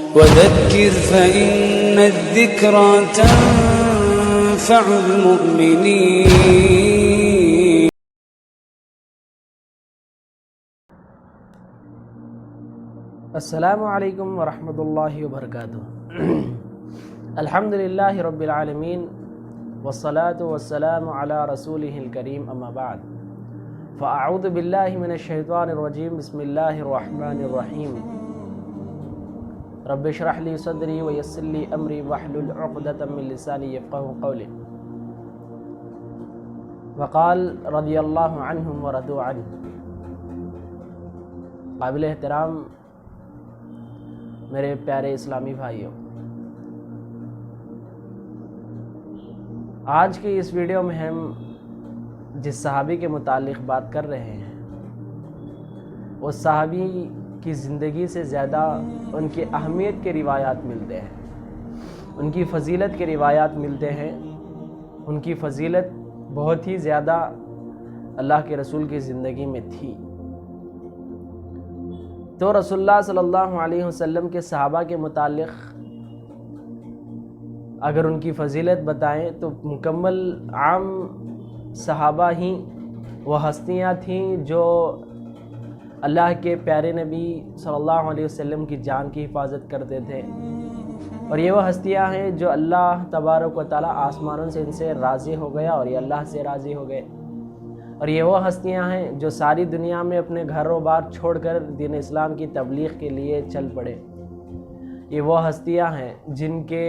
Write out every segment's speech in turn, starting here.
وذكر فإن الذكرى تنفع المؤمنين. السلام علیکم ورحمۃ اللہ وبرکاتہ. الحمدللہ رب العالمین والصلاة والسلام علی رسولہ الکریم، اما بعد فاعوذ باللہ من الشیطان الرجیم. بسم اللہ الرحمن الرحیم. رب اشرح لی صدری ویسر لی امری واحلل عقدۃ من لسانی یفقہوا قولی. وقال رضی اللہ عنہم ورضوا عنہ. قابل احترام میرے پیارے اسلامی بھائیوں، آج کی اس ویڈیو میں ہم جس صحابی کے متعلق بات کر رہے ہیں، اس صحابی کی زندگی سے زیادہ ان کی اہمیت کے روایات ملتے ہیں، ان کی فضیلت کے روایات ملتے ہیں. ان کی فضیلت بہت ہی زیادہ اللہ کے رسول کی زندگی میں تھی. تو رسول اللہ صلی اللہ علیہ وسلم کے صحابہ کے متعلق اگر ان کی فضیلت بتائیں تو مکمل عام صحابہ ہی وہ ہستیاں تھیں جو اللہ کے پیارے نبی صلی اللہ علیہ وسلم کی جان کی حفاظت کرتے تھے. اور یہ وہ ہستیاں ہیں جو اللہ تبارک و تعالیٰ آسمانوں سے ان سے راضی ہو گیا اور یہ اللہ سے راضی ہو گئے. اور یہ وہ ہستیاں ہیں جو ساری دنیا میں اپنے گھر و بار چھوڑ کر دین اسلام کی تبلیغ کے لیے چل پڑے. یہ وہ ہستیاں ہیں جن کے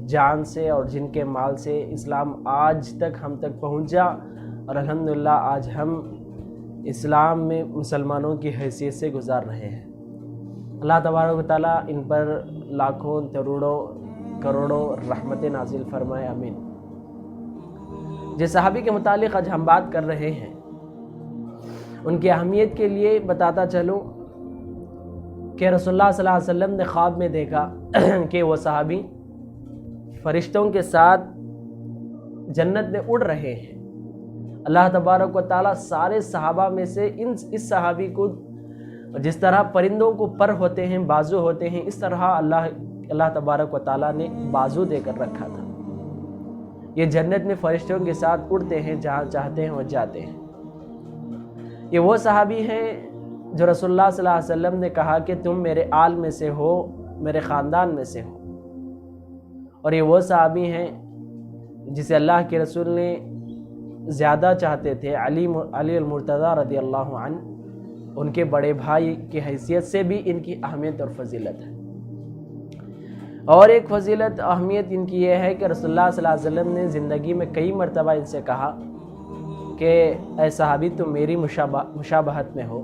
جان سے اور جن کے مال سے اسلام آج تک ہم تک پہنچا، اور الحمدللہ آج ہم اسلام میں مسلمانوں کی حیثیت سے گزار رہے ہیں. اللہ تبارک و تعالیٰ ان پر لاکھوں کروڑوں رحمت نازل فرمائے، آمین. جس صحابی کے متعلق آج ہم بات کر رہے ہیں، ان کی اہمیت کے لیے بتاتا چلوں کہ رسول اللہ صلی اللہ علیہ وسلم نے خواب میں دیکھا کہ وہ صحابی فرشتوں کے ساتھ جنت میں اڑ رہے ہیں. اللہ تبارک و تعالیٰ سارے صحابہ میں سے اس صحابی کو جس طرح پرندوں کو پر ہوتے ہیں، بازو ہوتے ہیں، اس طرح اللہ تبارک و تعالیٰ نے بازو دے کر رکھا تھا. یہ جنت میں فرشتوں کے ساتھ اڑتے ہیں، جہاں چاہتے ہیں وہ جاتے ہیں. یہ وہ صحابی ہیں جو رسول اللہ صلی اللہ علیہ وسلم نے کہا کہ تم میرے آل میں سے ہو، میرے خاندان میں سے ہو. اور یہ وہ صحابی ہیں جسے اللہ کے رسول نے زیادہ چاہتے تھے. علی المرتضیٰ رضی اللہ عنہ، ان کے بڑے بھائی کی حیثیت سے بھی ان کی اہمیت اور فضیلت ہے. اور ایک فضیلت اہمیت ان کی یہ ہے کہ رسول اللہ صلی اللہ علیہ وسلم نے زندگی میں کئی مرتبہ ان سے کہا کہ اے صحابی تم میری مشابہت میں ہو،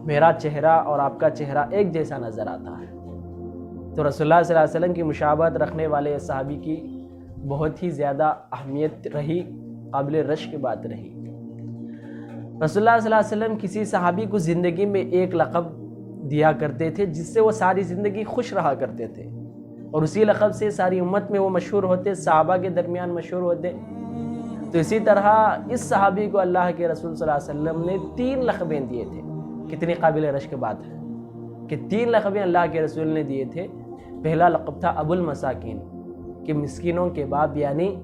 میرا چہرہ اور آپ کا چہرہ ایک جیسا نظر آتا ہے. تو رسول اللہ صلی اللہ علیہ وسلم کی مشابہت رکھنے والے صحابی کی بہت ہی زیادہ اہمیت رہی، قابل رشک بات رہی. رسول اللہ صلی اللہ علیہ وسلم کسی صحابی کو زندگی میں ایک لقب دیا کرتے تھے جس سے وہ ساری زندگی خوش رہا کرتے تھے، اور اسی لقب سے ساری امت میں وہ مشہور ہوتے، صحابہ کے درمیان مشہور ہوتے. تو اسی طرح اس صحابی کو اللہ کے رسول صلی اللہ علیہ وسلم نے 3 لقبیں دیے تھے. کتنی قابل رشک بات ہے کہ 3 لقبیں اللہ کے رسول نے دیے تھے. پہلا لقب تھا ابو المساکین، کہ مسکینوں کے باپ، یعنی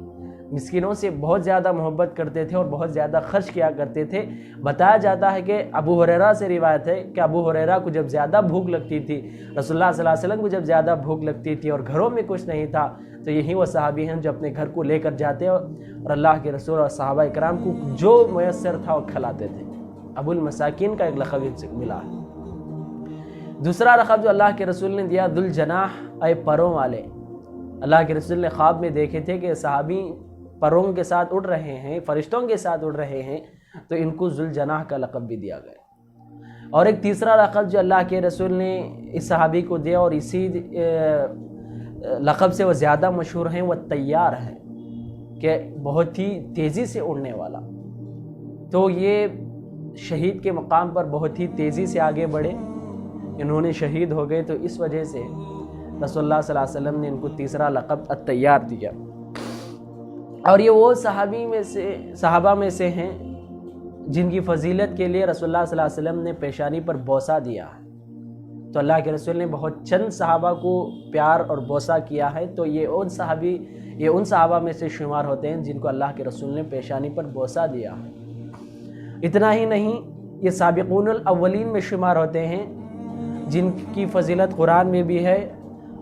مسکینوں سے بہت زیادہ محبت کرتے تھے اور بہت زیادہ خرچ کیا کرتے تھے. بتایا جاتا ہے کہ ابو ہریرہ سے روایت ہے کہ ابو ہریرہ کو جب زیادہ بھوک لگتی تھی، رسول اللہ صلی اللہ علیہ وسلم کو جب زیادہ بھوک لگتی تھی اور گھروں میں کچھ نہیں تھا، تو یہی وہ صحابی ہیں جو اپنے گھر کو لے کر جاتے اور اللہ کے رسول اور صحابہ اکرام کو جو میسر تھا وہ کھلاتے تھے. ابو المساکین کا ایک لقب ملا. دوسرا لقب جو اللہ کے رسول نے دیا، ذوالجناح، اے پروں والے. اللہ کے رسول نے خواب میں دیکھے تھے کہ صحابی پروں کے ساتھ اڑ رہے ہیں، فرشتوں کے ساتھ اڑ رہے ہیں، تو ان کو ذوالجناح کا لقب بھی دیا گیا. اور ایک تیسرا لقب جو اللہ کے رسول نے اس صحابی کو دیا اور اسی لقب سے وہ زیادہ مشہور ہیں، وہ طیار ہیں، کہ بہت ہی تیزی سے اڑنے والا. تو یہ شہید کے مقام پر بہت ہی تیزی سے آگے بڑھے، انہوں نے شہید ہو گئے. تو اس وجہ سے رسول اللہ صلی اللہ علیہ وسلم نے ان کو تیسرا لقب الطیار دیا. اور یہ وہ صحابہ میں سے ہیں جن کی فضیلت کے لیے رسول اللہ صلی اللہ علیہ وسلم نے پیشانی پر بوسہ دیا ہے. تو اللہ کے رسول نے بہت چند صحابہ کو پیار اور بوسہ کیا ہے، تو یہ ان صحابہ میں سے شمار ہوتے ہیں جن کو اللہ کے رسول نے پیشانی پر بوسہ دیا ہے۔ اتنا ہی نہیں، یہ سابقون الاولین میں شمار ہوتے ہیں جن کی فضیلت قرآن میں بھی ہے،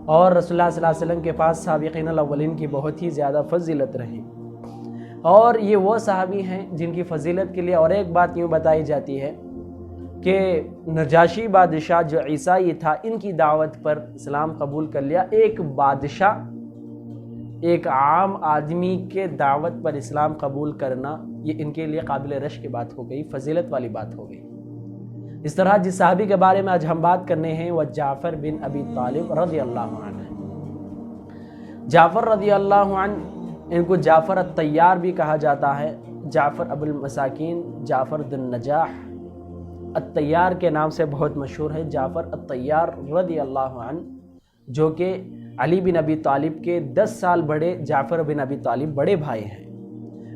اور رسول اللہ صلی اللہ علیہ وسلم کے پاس سابقین الاولین کی بہت ہی زیادہ فضیلت رہی۔ اور یہ وہ صحابی ہیں جن کی فضیلت کے لیے اور ایک بات یوں بتائی جاتی ہے کہ نجاشی بادشاہ جو عیسائی تھا، ان کی دعوت پر اسلام قبول کر لیا۔ ایک بادشاہ، ایک عام آدمی کے دعوت پر اسلام قبول کرنا، یہ ان کے لیے قابل رشک بات ہو گئی، فضیلت والی بات ہو گئی۔ اس طرح جس صحابی کے بارے میں آج ہم بات کرنے ہیں وہ جعفر بن ابی طالب رضی اللہ عنہ ہے۔ جعفر رضی اللہ عنہ، ان کو جعفر الطیار بھی کہا جاتا ہے، جعفر ابو المساکین، جعفر ذو النجاح، الطیار کے نام سے بہت مشہور ہے۔ جعفر الطیار رضی اللہ عنہ، جو کہ علی بن ابی طالب کے 10 سال بڑے جعفر بن ابی طالب بڑے بھائی ہیں،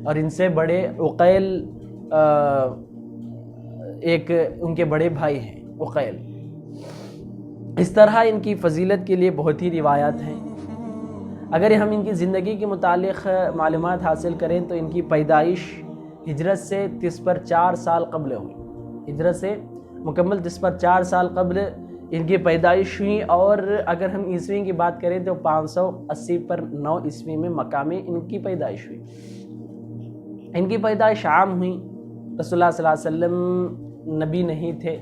اور ان سے بڑے عقیل ایک ان کے بڑے بھائی ہیں، عقیل۔ اس طرح ان کی فضیلت کے لیے بہت ہی روایات ہیں۔ اگر ہم ان کی زندگی کے متعلق معلومات حاصل کریں تو ان کی پیدائش ہجرت سے 30 پر 4 سال قبل ہوئی، ہجرت سے مکمل 30 پر 4 سال قبل ان کی پیدائش ہوئی، اور اگر ہم عیسوی کی بات کریں تو 580 پر 9 عیسوی میں مکہ میں ان کی پیدائش ہوئی۔ ان کی پیدائش عام ہوئی، رسول اللہ صلی اللہ علیہ وسلم نبی نہیں تھے،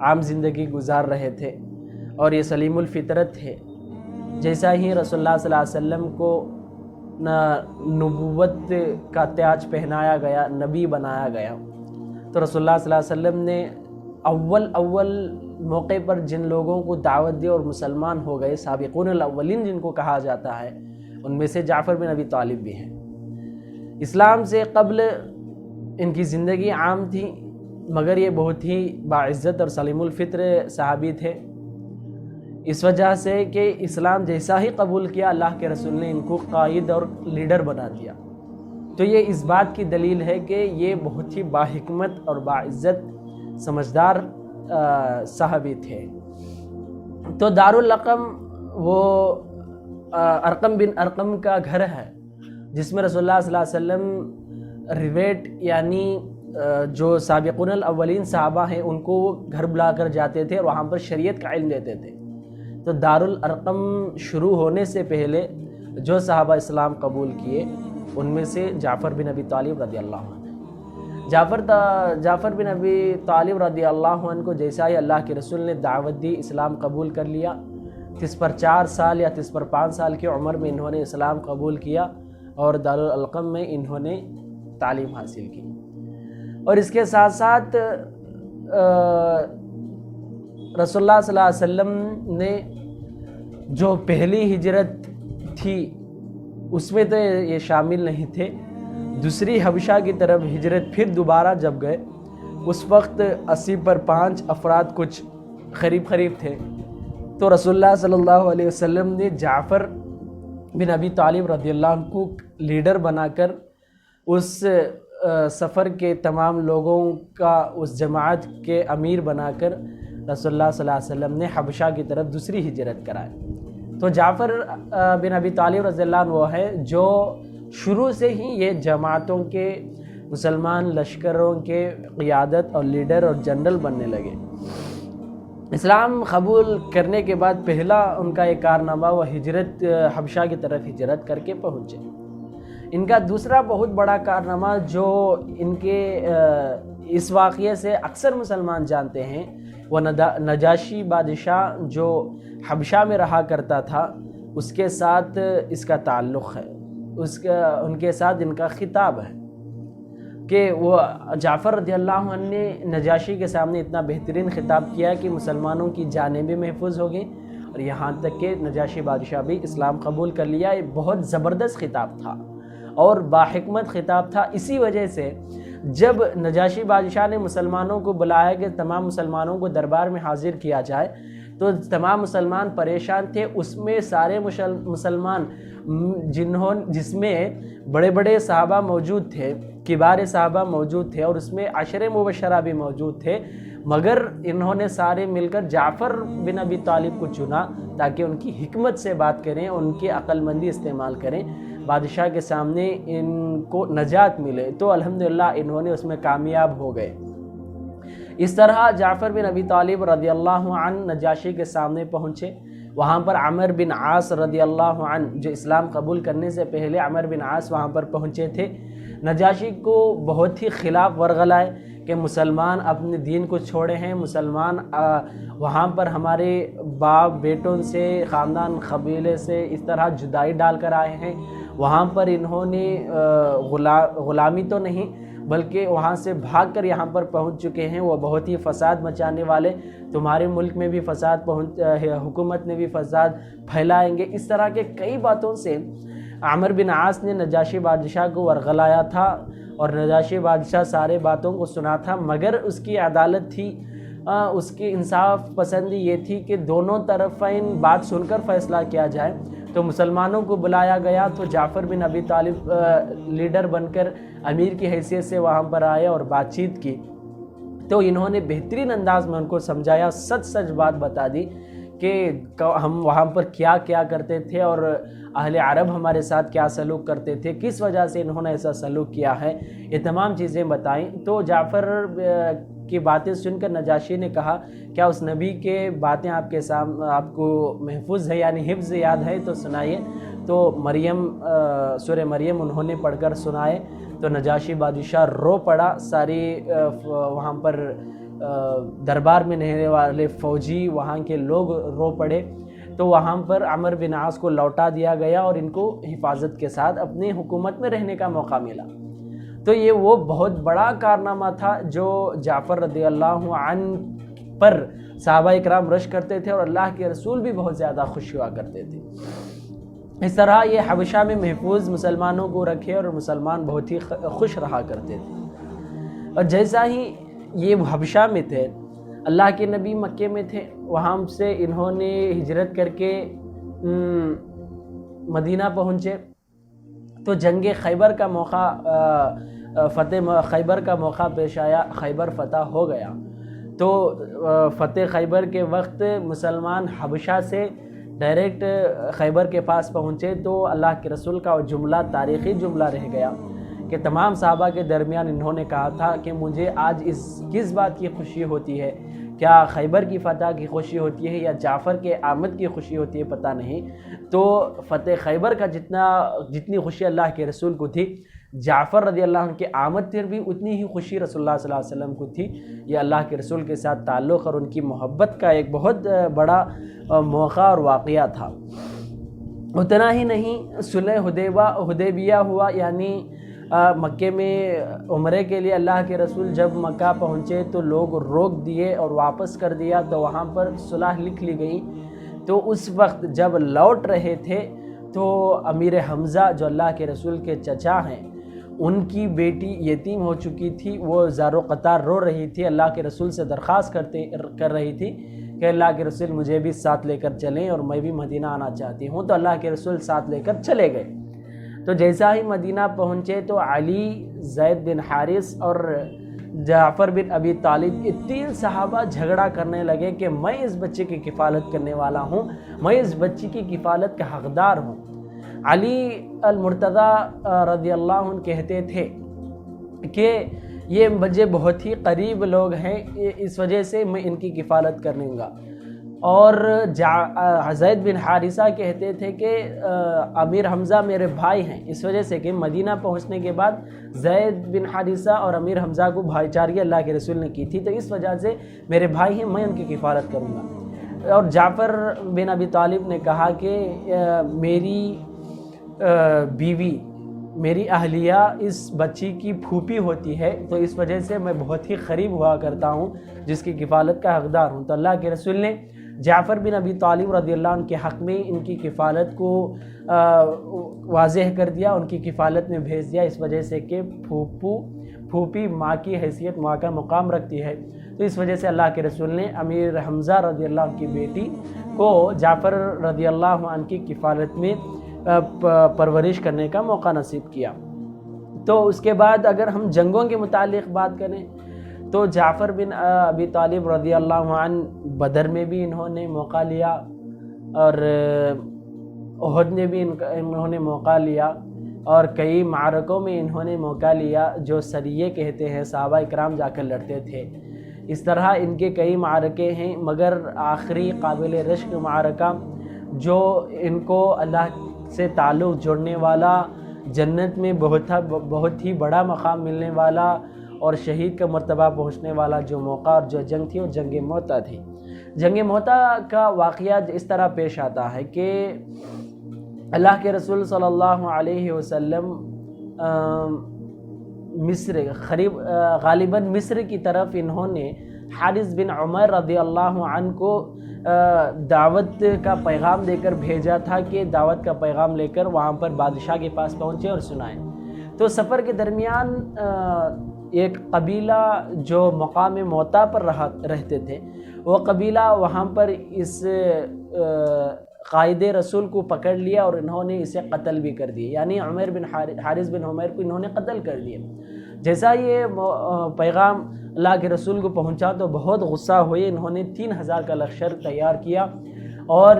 عام زندگی گزار رہے تھے، اور یہ سلیم الفطرت تھے۔ جیسا ہی رسول اللہ صلی اللہ علیہ وسلم کو نبوت کا تاج پہنایا گیا، نبی بنایا گیا، تو رسول اللہ صلی اللہ علیہ وسلم نے اول موقع پر جن لوگوں کو دعوت دی اور مسلمان ہو گئے، سابقون الاولین جن کو کہا جاتا ہے، ان میں سے جعفر بن ابی طالب بھی ہیں۔ اسلام سے قبل ان کی زندگی عام تھی، مگر یہ بہت ہی باعزت اور سلیم الفطر صحابی تھے، اس وجہ سے کہ اسلام جیسا ہی قبول کیا، اللہ کے رسول نے ان کو قائد اور لیڈر بنا دیا۔ تو یہ اس بات کی دلیل ہے کہ یہ بہت ہی باحکمت اور باعزت سمجھدار صحابی تھے۔ تو دارالارقم وہ ارقم بن ارقم کا گھر ہے، جس میں رسول اللہ صلی اللہ علیہ وسلم ریویٹ یعنی جو سابقون الاولین صحابہ ہیں ان کو گھر بلا کر جاتے تھے اور وہاں پر شریعت کا علم دیتے تھے۔ تو دارالارقم شروع ہونے سے پہلے جو صحابہ اسلام قبول کیے ان میں سے جعفر بن ابی طالب رضی اللہ عنہ۔ جعفر بن ابی طالب رضی اللہ عنہ کو جیسا ہی اللہ کے رسول نے دعوت دی، اسلام قبول کر لیا، 30 پر 4 سال یا 30 پر 5 سال کی عمر میں انہوں نے اسلام قبول کیا اور دارالارقم میں انہوں نے تعلیم حاصل کی۔ اور اس کے ساتھ ساتھ رسول اللہ صلی اللہ علیہ وسلم نے جو پہلی ہجرت تھی اس میں تو یہ شامل نہیں تھے، دوسری حبشہ کی طرف ہجرت پھر دوبارہ جب گئے، اس وقت 80 پر 5 افراد کچھ قریب تھے، تو رسول اللہ صلی اللہ علیہ وسلم نے جعفر بن ابی طالب رضی اللہ عنہ کو لیڈر بنا کر اس سفر کے تمام لوگوں کا اس جماعت کے امیر بنا کر رسول اللہ صلی اللہ علیہ وسلم نے حبشہ کی طرف دوسری ہجرت کرائی۔ تو جعفر بن ابی طالب رضی اللہ عنہ وہ ہے جو شروع سے ہی یہ جماعتوں کے مسلمان لشکروں کے قیادت اور لیڈر اور جنرل بننے لگے۔ اسلام قبول کرنے کے بعد پہلا ان کا ایک کارنامہ وہ ہجرت حبشہ کی طرف ہجرت کر کے پہنچے۔ ان کا دوسرا بہت بڑا کارنامہ جو ان کے اس واقعے سے اکثر مسلمان جانتے ہیں، وہ نجاشی بادشاہ جو حبشہ میں رہا کرتا تھا اس کے ساتھ اس کا تعلق ہے، ان کے ساتھ ان کا خطاب ہے کہ وہ جعفر رضی اللہ عنہ نے نجاشی کے سامنے اتنا بہترین خطاب کیا کہ مسلمانوں کی جانیں بھی محفوظ ہو گئیں اور یہاں تک کہ نجاشی بادشاہ بھی اسلام قبول کر لیا۔ یہ بہت زبردست خطاب تھا اور باحکمت خطاب تھا۔ اسی وجہ سے جب نجاشی بادشاہ نے مسلمانوں کو بلایا کہ تمام مسلمانوں کو دربار میں حاضر کیا جائے تو تمام مسلمان پریشان تھے، اس میں سارے مسلمان جس میں بڑے بڑے صحابہ موجود تھے، کبار صحابہ موجود تھے، اور اس میں 10 مبشرہ بھی موجود تھے، مگر انہوں نے سارے مل کر جعفر بن ابی طالب کو چنا تاکہ ان کی حکمت سے بات کریں، ان کی عقل مندی استعمال کریں، بادشاہ کے سامنے ان کو نجات ملے۔ تو الحمدللہ انہوں نے اس میں کامیاب ہو گئے۔ اس طرح جعفر بن ابی طالب رضی اللہ عنہ نجاشی کے سامنے پہنچے۔ وہاں پر عمر بن عاص رضی اللہ عنہ جو اسلام قبول کرنے سے پہلے عمر بن عاص وہاں پر پہنچے تھے۔ نجاشی کو بہت ہی خلاف ورغلائے کہ مسلمان اپنے دین کو چھوڑے ہیں، مسلمان وہاں پر ہمارے باپ بیٹوں سے، خاندان قبیلے سے اس طرح جدائی ڈال کر آئے ہیں، وہاں پر انہوں نے غلامی تو نہیں بلکہ وہاں سے بھاگ کر یہاں پر پہنچ چکے ہیں، وہ بہت ہی فساد مچانے والے، تمہارے ملک میں بھی فساد حکومت میں بھی فساد پھیلائیں گے۔ اس طرح کے کئی باتوں سے عمر بن عاص نے نجاشی بادشاہ کو ورغلایا تھا اور نجاشی بادشاہ سارے باتوں کو سنا تھا، مگر اس کی عدالت تھی، اس کی انصاف پسندی یہ تھی کہ دونوں طرفین بات سن کر فیصلہ کیا جائے۔ تو مسلمانوں کو بلایا گیا تو جعفر بن ابی طالب لیڈر بن کر امیر کی حیثیت سے وہاں پر آئے اور بات چیت کی۔ تو انہوں نے بہترین انداز میں ان کو سمجھایا، سچ بات بتا دی کہ ہم وہاں پر کیا کیا کرتے تھے اور اہل عرب ہمارے ساتھ کیا سلوک کرتے تھے، کس وجہ سے انہوں نے ایسا سلوک کیا ہے، یہ تمام چیزیں بتائیں۔ تو جعفر کی باتیں سن کر نجاشی نے کہا کیا اس نبی کے باتیں آپ کے سامنے آپ کو محفوظ ہے، یعنی حفظ یاد ہے تو سنائیے۔ تو سورہ مریم انہوں نے پڑھ کر سنائے تو نجاشی بادشاہ رو پڑا، ساری وہاں پر دربار میں رہنے والے فوجی وہاں کے لوگ رو پڑے۔ تو وہاں پر عمر بن عاص کو لوٹا دیا گیا اور ان کو حفاظت کے ساتھ اپنی حکومت میں رہنے کا موقع ملا۔ تو یہ وہ بہت بڑا کارنامہ تھا جو جعفر رضی اللہ عنہ پر صحابہ اکرام رشک کرتے تھے اور اللہ کے رسول بھی بہت زیادہ خوش ہوا کرتے تھے۔ اس طرح یہ حبشہ میں محفوظ مسلمانوں کو رکھے اور مسلمان بہت ہی خوش رہا کرتے تھے۔ اور جیسا ہی یہ حبشہ میں تھے، اللہ کے نبی مکے میں تھے، وہاں سے انہوں نے ہجرت کر کے مدینہ پہنچے تو جنگ خیبر کا موقع خیبر کا موقع پیش آیا، خیبر فتح ہو گیا۔ تو فتح خیبر کے وقت مسلمان حبشہ سے ڈائریکٹ خیبر کے پاس پہنچے تو اللہ کے رسول کا وہ جملہ تاریخی جملہ رہ گیا کہ تمام صحابہ کے درمیان انہوں نے کہا تھا کہ مجھے آج کس بات کی خوشی ہوتی ہے، کیا خیبر کی فتح کی خوشی ہوتی ہے یا جعفر کے آمد کی خوشی ہوتی ہے، پتہ نہیں۔ تو فتح خیبر کا جتنی خوشی اللہ کے رسول کو تھی، جعفر رضی اللہ عنہ کے آمد پر بھی اتنی ہی خوشی رسول اللہ صلی اللہ علیہ وسلم کو تھی۔ یہ اللہ کے رسول کے ساتھ تعلق اور ان کی محبت کا ایک بہت بڑا موقع اور واقعہ تھا۔ اتنا ہی نہیں، صلح حدیبیہ ہوا، یعنی مکے میں عمرے کے لیے اللہ کے رسول جب مکہ پہنچے تو لوگ روک دیے اور واپس کر دیا، تو وہاں پر صلح لکھ لی گئی۔ تو اس وقت جب لوٹ رہے تھے تو امیر حمزہ جو اللہ کے رسول کے چچا ہیں، ان کی بیٹی یتیم ہو چکی تھی، وہ زار و قطار رو رہی تھی، اللہ کے رسول سے درخواست کر رہی تھی کہ اللہ کے رسول مجھے بھی ساتھ لے کر چلیں اور میں بھی مدینہ آنا چاہتی ہوں۔ تو اللہ کے رسول ساتھ لے کر چلے گئے۔ تو جیسا ہی مدینہ پہنچے تو علی، زید بن حارث اور جعفر بن ابی طالب، یہ تین صحابہ جھگڑا کرنے لگے کہ میں اس بچے کی کفالت کرنے والا ہوں، میں اس بچی کی کفالت کا حقدار ہوں۔ علی المرتضی رضی اللہ عنہ کہتے تھے کہ یہ مجھے بہت ہی قریب لوگ ہیں، اس وجہ سے میں ان کی کفالت کروں گا۔ اور زید بن حارثہ کہتے تھے کہ امیر حمزہ میرے بھائی ہیں، اس وجہ سے کہ مدینہ پہنچنے کے بعد زید بن حارثہ اور امیر حمزہ کو بھائی چارگی اللہ کے رسول نے کی تھی، تو اس وجہ سے میرے بھائی ہیں، میں ان کی کفالت کروں گا۔ اور جعفر بن ابی طالب نے کہا کہ میری بیوی، میری اہلیہ اس بچی کی پھوپھی ہوتی ہے، تو اس وجہ سے میں بہت ہی قریب ہوا کرتا ہوں، جس کی کفالت کا حقدار ہوں۔ تو اللہ کے رسول نے جعفر بن ابی طالب رضی اللہ عنہ کے حق میں ان کی کفالت کو واضح کر دیا، ان کی کفالت میں بھیج دیا، اس وجہ سے کہ پھوپھی ماں کی حیثیت، ماں کا مقام رکھتی ہے۔ تو اس وجہ سے اللہ کے رسول نے امیر حمزہ رضی اللہ عنہ کی بیٹی کو جعفر رضی اللہ عنہ کی کفالت میں پرورش کرنے کا موقع نصیب کیا۔ تو اس کے بعد اگر ہم جنگوں کے متعلق بات کریں تو جعفر بن ابی طالب رضی اللہ عنہ بدر میں بھی انہوں نے موقع لیا اور احد میں بھی انہوں نے موقع لیا اور کئی معرکوں میں انہوں نے موقع لیا جو سریے کہتے ہیں، صحابہ اکرام جا کر لڑتے تھے۔ اس طرح ان کے کئی معرکے ہیں، مگر آخری قابل رشک معرکہ جو ان کو اللہ سے تعلق جوڑنے والا، جنت میں بہت ہی بڑا مقام ملنے والا اور شہید کا مرتبہ پہنچنے والا جو موقع اور جو جنگ تھی وہ جنگ موتا تھی۔ جنگ موتا کا واقعہ اس طرح پیش آتا ہے کہ اللہ کے رسول صلی اللہ علیہ وسلم مصر غالباً مصر کی طرف انہوں نے حارث بن عمر رضی اللہ عنہ کو دعوت کا پیغام دے کر بھیجا تھا کہ دعوت کا پیغام لے کر وہاں پر بادشاہ کے پاس پہنچے اور سنائیں۔ تو سفر کے درمیان ایک قبیلہ جو مقام موتا پر رہتے تھے، وہ قبیلہ وہاں پر اس قائد رسول کو پکڑ لیا اور انہوں نے اسے قتل بھی کر دیا، یعنی عمر بن حارث بن عمر کو انہوں نے قتل کر دیا۔ جیسا یہ پیغام اللہ کے رسول کو پہنچا تو بہت غصہ ہوئے، انہوں نے 3000 کا لشکر تیار کیا اور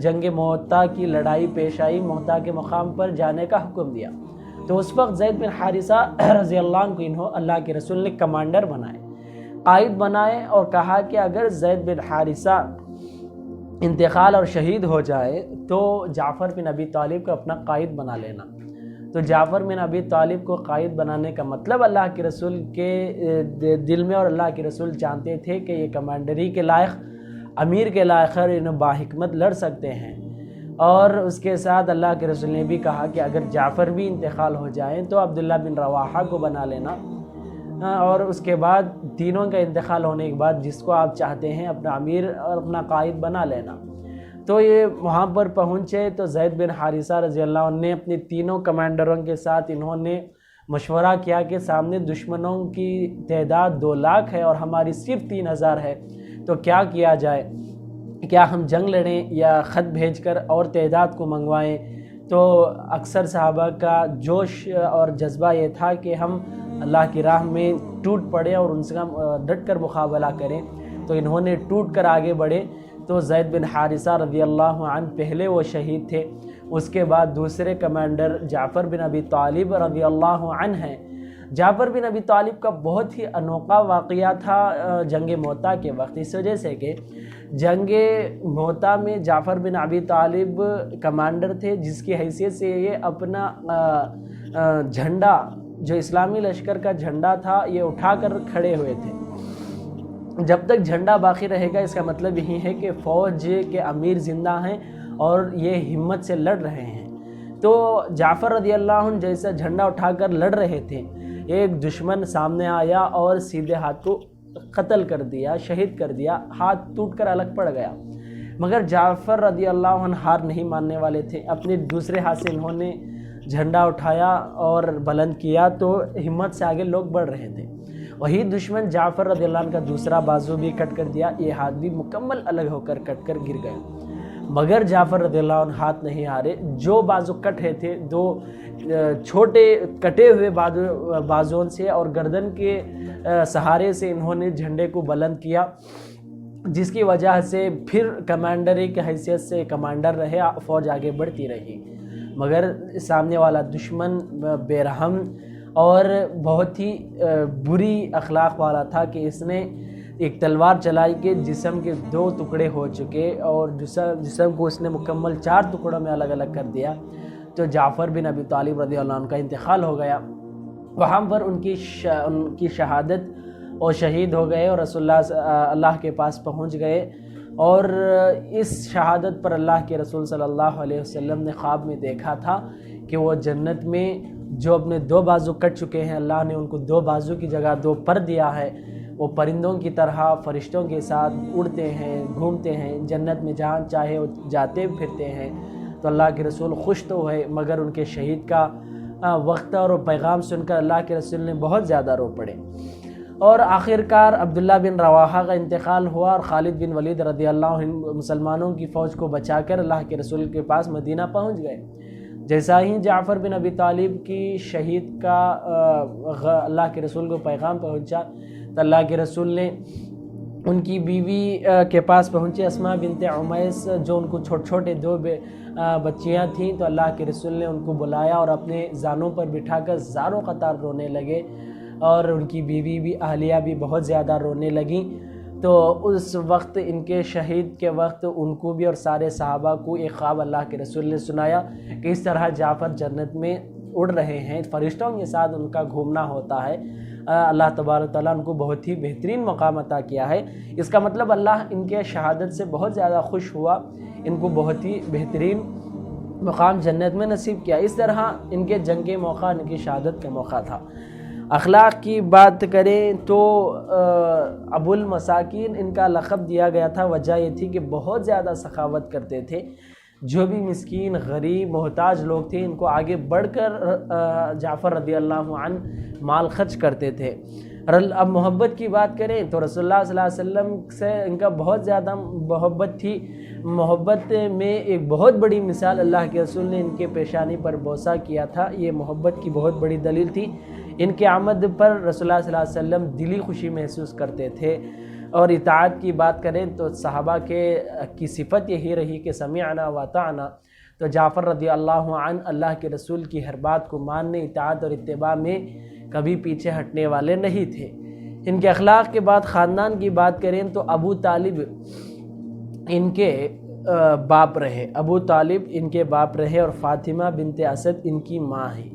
جنگ موتا کی لڑائی پیش آئی، موتا کے مقام پر جانے کا حکم دیا۔ تو اس وقت زید بن حارثہ رضی اللہ عنہ کو اللہ کے رسول نے کمانڈر بنائے، قائد بنائے اور کہا کہ اگر زید بن حارثہ انتقال اور شہید ہو جائے تو جعفر بن ابی طالب کو اپنا قائد بنا لینا۔ تو جعفر بن ابی طالب کو قائد بنانے کا مطلب اللہ کے رسول کے دل میں، اور اللہ کے رسول جانتے تھے کہ یہ کمانڈری کے لائق، امیر کے لائق اور انہیں باحکمت لڑ سکتے ہیں۔ اور اس کے ساتھ اللہ کے رسول نے بھی کہا کہ اگر جعفر بھی انتقال ہو جائیں تو عبداللہ بن رواحہ کو بنا لینا، اور اس کے بعد تینوں کا انتقال ہونے کے بعد جس کو آپ چاہتے ہیں اپنا امیر اور اپنا قائد بنا لینا۔ تو یہ وہاں پر پہنچے تو زید بن حارثہ رضی اللہ عنہ نے اپنے تینوں کمانڈروں کے ساتھ انہوں نے مشورہ کیا کہ سامنے دشمنوں کی تعداد 2 لاکھ ہے اور ہماری صرف 3000 ہے، تو کیا کیا جائے؟ کیا ہم جنگ لڑیں یا خط بھیج کر اور تعداد کو منگوائیں؟ تو اکثر صحابہ کا جوش اور جذبہ یہ تھا کہ ہم اللہ کی راہ میں ٹوٹ پڑے اور ان سے ڈٹ کر مقابلہ کریں، تو انہوں نے ٹوٹ کر آگے بڑھے۔ تو زید بن حارثہ رضی اللہ عنہ پہلے وہ شہید تھے، اس کے بعد دوسرے کمانڈر جعفر بن ابی طالب رضی اللہ عنہ ہیں۔ جعفر بن ابی طالب کا بہت ہی انوکھا واقعہ تھا جنگ موتا کے وقت، اس وجہ سے کہ جنگ موتا میں جعفر بن ابی طالب کمانڈر تھے، جس کی حیثیت سے یہ اپنا جھنڈا جو اسلامی لشکر کا جھنڈا تھا یہ اٹھا کر کھڑے ہوئے تھے۔ جب تک جھنڈا باقی رہے گا اس کا مطلب یہی ہے کہ فوج کے امیر زندہ ہیں اور یہ ہمت سے لڑ رہے ہیں۔ تو جعفر رضی اللہ عنہ جیسا جھنڈا اٹھا کر لڑ رہے تھے، ایک دشمن سامنے آیا اور سیدھے ہاتھ کو قتل کر دیا، شہید کر دیا، ہاتھ ٹوٹ کر الگ پڑ گیا۔ مگر جعفر رضی اللہ عنہ ہار نہیں ماننے والے تھے، اپنے دوسرے ہاتھ سے انہوں نے جھنڈا اٹھایا اور بلند کیا تو ہمت سے آگے لوگ بڑھ رہے تھے۔ وہی دشمن جعفر رضی اللہ عنہ کا دوسرا بازو بھی کٹ کر دیا، یہ ہاتھ بھی مکمل الگ ہو کر کٹ کر گر گئے، مگر جعفر رضی اللہ عنہ ہاتھ نہیں ہارے۔ جو بازو کٹے تھے، 2 چھوٹے کٹے ہوئے بازوؤں سے اور گردن کے سہارے سے انہوں نے جھنڈے کو بلند کیا، جس کی وجہ سے پھر کمانڈری کی حیثیت سے کمانڈر رہے، فوج آگے بڑھتی رہی۔ مگر سامنے والا دشمن بے رحم اور بہت ہی بری اخلاق والا تھا کہ اس نے ایک تلوار چلائی کہ جسم کے 2 ٹکڑے ہو چکے اور جسم کو اس نے مکمل 4 ٹکڑوں میں الگ الگ کر دیا۔ تو جعفر بن ابی طالب رضی اللہ عنہ کا انتقال ہو گیا، وہاں پر ان کی شہادت اور شہید ہو گئے اور رسول اللہ کے پاس پہنچ گئے۔ اور اس شہادت پر اللہ کے رسول صلی اللہ علیہ وسلم نے خواب میں دیکھا تھا کہ وہ جنت میں جو اپنے 2 بازو کٹ چکے ہیں، اللہ نے ان کو 2 بازو کی جگہ 2 پر دیا ہے، وہ پرندوں کی طرح فرشتوں کے ساتھ اڑتے ہیں، گھومتے ہیں، جنت میں جہاں چاہے وہ جاتے پھرتے ہیں۔ تو اللہ کے رسول خوش تو ہوئے، مگر ان کے شہید کا وقت اور پیغام سن کر اللہ کے رسول نے بہت زیادہ رو پڑے۔ اور آخرکار عبداللہ بن رواحہ کا انتقال ہوا اور خالد بن ولید رضی اللہ عنہ مسلمانوں کی فوج کو بچا کر اللہ کے رسول کے پاس مدینہ پہنچ گئے۔ جیسا ہی جعفر بن ابی طالب کی شہید کا اللہ کے رسول کو پیغام پہنچا تو اللہ کے رسول نے ان کی بیوی کے پاس پہنچے، اسماء بنت عمیس، جو ان کو چھوٹے چھوٹے دو بچیاں تھیں، تو اللہ کے رسول نے ان کو بلایا اور اپنے زانوں پر بٹھا کر زاروں قطار رونے لگے، اور ان کی بیوی بھی، اہلیہ بھی بہت زیادہ رونے لگیں۔ تو اس وقت ان کے شہید کے وقت ان کو بھی اور سارے صحابہ کو ایک خواب اللہ کے رسول نے سنایا کہ اس طرح جعفر جنت میں اڑ رہے ہیں، فرشتوں کے ساتھ ان کا گھومنا ہوتا ہے۔ اللہ تبارک تعالیٰ ان کو بہت ہی بہترین مقام عطا کیا ہے۔ اس کا مطلب اللہ ان کے شہادت سے بہت زیادہ خوش ہوا، ان کو بہت ہی بہترین مقام جنت میں نصیب کیا۔ اس طرح ان کے جنگ کے موقع ان کی شہادت کا موقع تھا۔ اخلاق کی بات کریں تو ابو المساکین ان کا لقب دیا گیا تھا، وجہ یہ تھی کہ بہت زیادہ سخاوت کرتے تھے، جو بھی مسکین، غریب، محتاج لوگ تھے ان کو آگے بڑھ کر جعفر رضی اللہ عنہ مال خرچ کرتے تھے۔ اب محبت کی بات کریں تو رسول اللہ صلی اللہ علیہ وسلم سے ان کا بہت زیادہ محبت تھی۔ محبت میں ایک بہت بڑی مثال اللہ کے رسول نے ان کے پیشانی پر بوسہ کیا تھا، یہ محبت کی بہت بڑی دلیل تھی۔ ان کے آمد پر رسول اللہ صلی اللہ علیہ وسلم دلی خوشی محسوس کرتے تھے۔ اور اطاعت کی بات کریں تو صحابہ کی صفت یہی رہی کہ سمعنا واطعنا، تو جعفر رضی اللہ عنہ اللہ کے رسول کی ہر بات کو ماننے، اطاعت اور اتباع میں کبھی پیچھے ہٹنے والے نہیں تھے۔ ان کے اخلاق کے بعد خاندان کی بات کریں تو ابو طالب ان کے باپ رہے، ابو طالب ان کے باپ رہے، اور فاطمہ بنت اسد ان کی ماں ہیں۔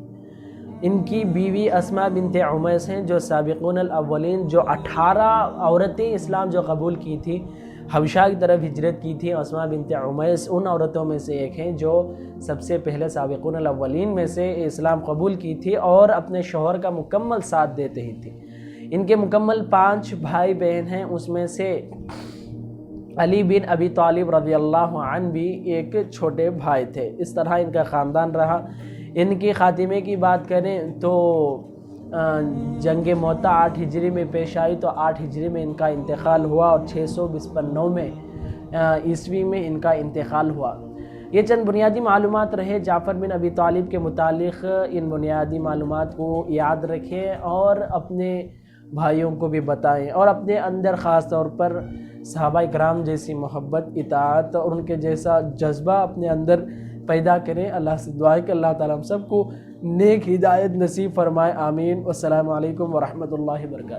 ان کی بیوی اسماء بنت عمیس ہیں، جو سابقون الاولین، جو 18 عورتیں اسلام جو قبول کی تھی، حبشہ کی طرف ہجرت کی تھی۔ اسماء بنت عمیس ان عورتوں میں سے ایک ہیں جو سب سے پہلے سابقون الاولین میں سے اسلام قبول کی تھی اور اپنے شوہر کا مکمل ساتھ دیتے ہی تھی۔ ان کے مکمل 5 بھائی بہن ہیں، اس میں سے علی بن ابی طالب رضی اللہ عنہ بھی ایک چھوٹے بھائی تھے۔ اس طرح ان کا خاندان رہا۔ ان کی خاتمے کی بات کریں تو جنگ موتا 8 ہجری میں پیش آئی، تو 8 ہجری میں ان کا انتقال ہوا اور 652 میں عیسوی میں ان کا انتقال ہوا۔ یہ چند بنیادی معلومات رہے جعفر بن ابی طالب کے متعلق۔ ان بنیادی معلومات کو یاد رکھیں اور اپنے بھائیوں کو بھی بتائیں، اور اپنے اندر خاص طور پر صحابہ کرام جیسی محبت، اطاعت اور ان کے جیسا جذبہ اپنے اندر پیدا کریں۔ اللہ سے دعا ہے کہ اللہ تعالیٰ ہم سب کو نیک ہدایت نصیب فرمائے، آمین۔ والسلام علیکم ورحمۃ اللہ وبرکاتہ۔